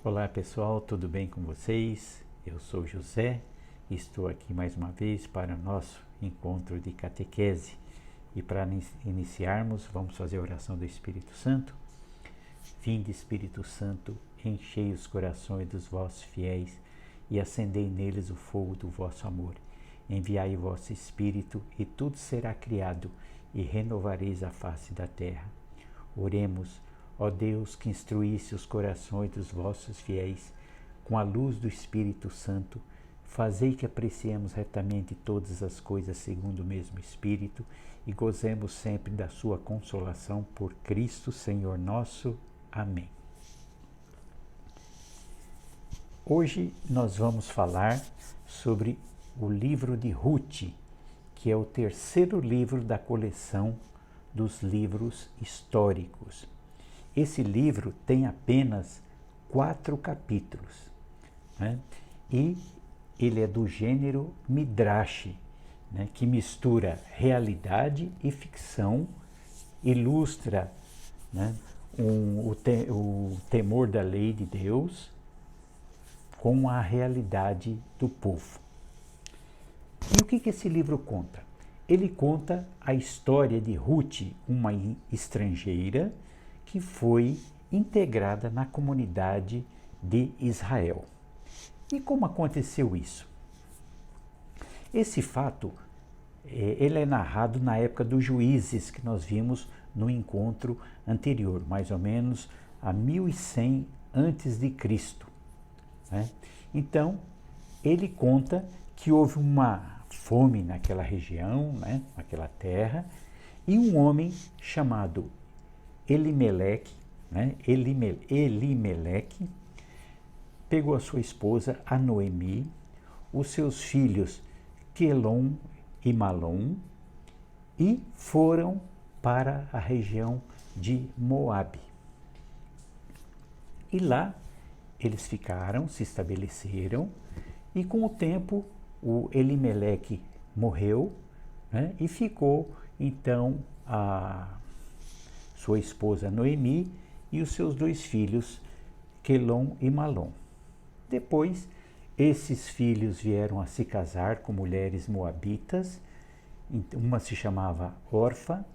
Olá pessoal, tudo bem com vocês? Eu sou José e estou aqui mais uma vez para o nosso encontro de catequese. E para iniciarmos, vamos fazer a oração do Espírito Santo. Vinde, Espírito Santo, enchei os corações dos vossos fiéis e acendei neles o fogo do vosso amor. Enviai o vosso Espírito e tudo será criado e renovareis a face da terra. Oremos. Ó Deus, que instruísse os corações dos vossos fiéis com a luz do Espírito Santo, fazei que apreciemos retamente todas as coisas segundo o mesmo Espírito e gozemos sempre da sua consolação por Cristo Senhor nosso. Amém. Hoje nós vamos falar sobre o livro de Ruth, que é o terceiro livro da coleção dos livros históricos. Esse livro tem apenas 4 capítulos, né? E ele é do gênero Midrash, né? Que mistura realidade e ficção, ilustra, né? o temor da lei de Deus com a realidade do povo. E o que esse livro conta? Ele conta a história de Ruth, uma estrangeira, que foi integrada na comunidade de Israel. E como aconteceu isso? Esse fato ele é narrado na época dos juízes que nós vimos no encontro anterior, mais ou menos a 1100 antes de Cristo, né? Então, ele conta que houve uma fome naquela região, né, naquela terra, e um homem chamado Elimeleque, né, Elimeleque, pegou a sua esposa, a Noemi, os seus filhos, Quelom e Malom, e foram para a região de Moabe. E lá eles ficaram, se estabeleceram, e com o tempo o Elimeleque morreu, né, e ficou então a sua esposa Noemi e os seus 2 filhos, Quelom e Malom. Depois, esses filhos vieram a se casar com mulheres moabitas, uma se chamava Orfa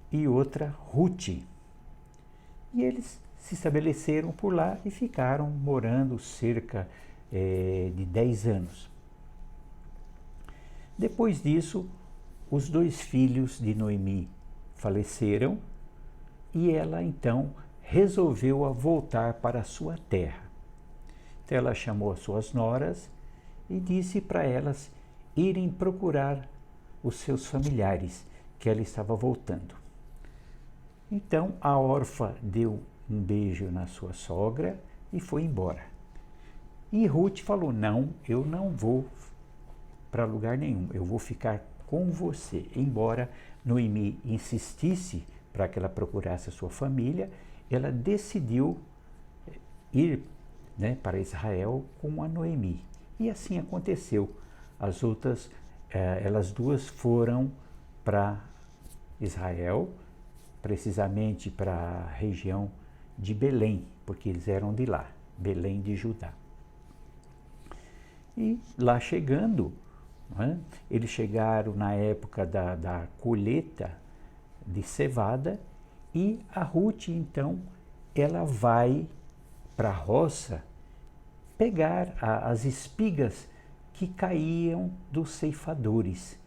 e outra Ruth. E eles se estabeleceram por lá e ficaram morando cerca de 10 anos. Depois disso, os 2 filhos de Noemi faleceram e ela então resolveu voltar para a sua terra. Então ela chamou as suas noras e disse para elas irem procurar os seus familiares, que ela estava voltando. Então a órfã deu um beijo na sua sogra e foi embora. E Ruth falou: não, eu não vou para lugar nenhum, eu vou ficar com você. Embora Noemi insistisse para que ela procurasse a sua família, ela decidiu ir, né, para Israel com a Noemi. E assim aconteceu. As outras, elas duas foram para Israel, precisamente para a região de Belém, porque eles eram de lá, Belém de Judá. E lá chegando, né, eles chegaram na época da colheita de cevada, e a Ruth então ela vai para a roça pegar as espigas que caíam dos ceifadores,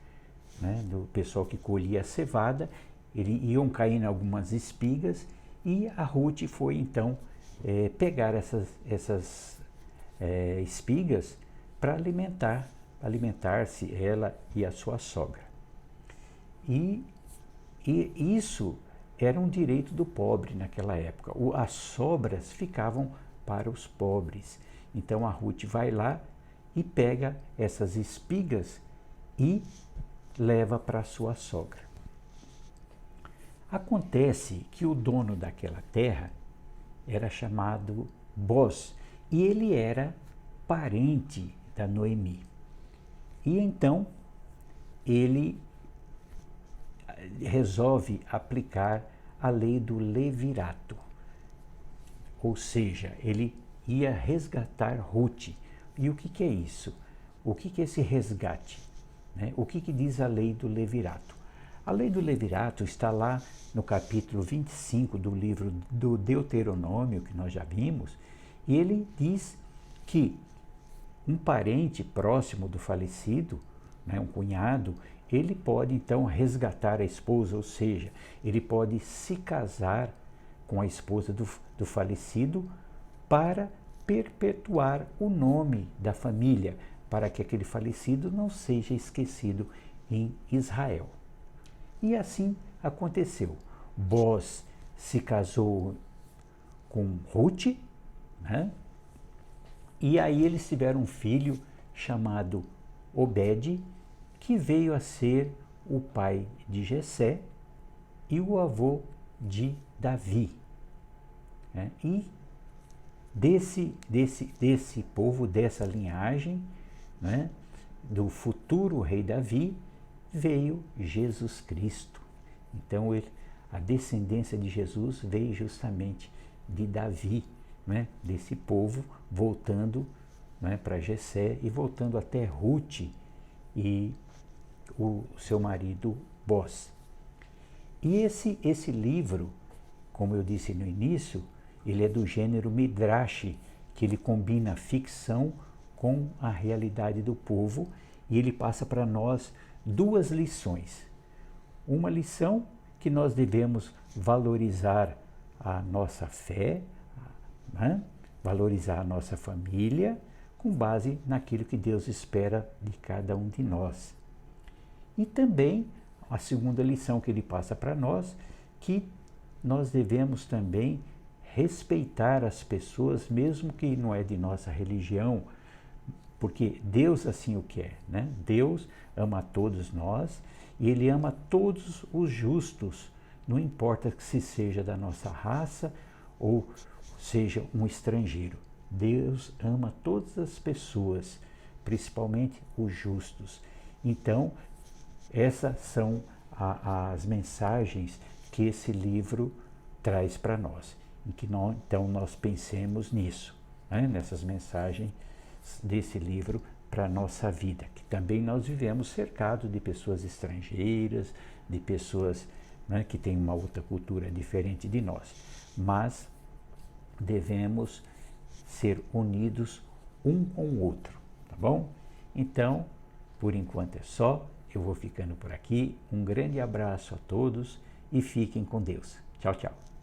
né, do pessoal que colhia a cevada. Iam caindo algumas espigas e a Ruth foi então pegar essas espigas para alimentar-se ela e a sua sogra. E isso era um direito do pobre naquela época. As sobras ficavam para os pobres. Então a Ruth vai lá e pega essas espigas e leva para a sua sogra. Acontece que o dono daquela terra era chamado Boz e ele era parente da Noemi. E então ele resolve aplicar a lei do levirato. Ou seja, ele ia resgatar Ruth. E o que é isso? O que é esse resgate? Né? O que diz a lei do levirato? A lei do levirato está lá no capítulo 25 do livro do Deuteronômio, que nós já vimos, e ele diz que um parente próximo do falecido, né, um cunhado, ele pode então resgatar a esposa, ou seja, ele pode se casar com a esposa do falecido para perpetuar o nome da família, para que aquele falecido não seja esquecido em Israel. E assim aconteceu. Boaz se casou com Ruth, né? E aí eles tiveram um filho chamado Obed, que veio a ser o pai de Jessé e o avô de Davi. Né? E desse povo, dessa linhagem, né, do futuro rei Davi, veio Jesus Cristo. Então a descendência de Jesus veio justamente de Davi, né, desse povo, voltando, né, para Jessé e voltando até Ruth e o seu marido Boaz. E esse livro, como eu disse no início, ele é do gênero Midrash, que ele combina ficção com a realidade do povo, e ele passa para nós duas lições. Uma lição que nós devemos valorizar a nossa fé, né? Valorizar a nossa família, com base naquilo que Deus espera de cada um de nós. E também a segunda lição que ele passa para nós, que nós devemos também respeitar as pessoas, mesmo que não é de nossa religião, porque Deus assim o quer, né? Deus ama a todos nós e Ele ama todos os justos, não importa que se seja da nossa raça ou seja um estrangeiro. Deus ama todas as pessoas, principalmente os justos. Então, essas são as mensagens que esse livro traz para nós. E que então nós pensemos nisso, né? Nessas mensagens desse livro para a nossa vida, que também nós vivemos cercados de pessoas estrangeiras, de pessoas, né, que têm uma outra cultura diferente de nós, mas devemos ser unidos um com o outro, tá bom? Então, por enquanto é só, eu vou ficando por aqui, um grande abraço a todos e fiquem com Deus. Tchau, tchau.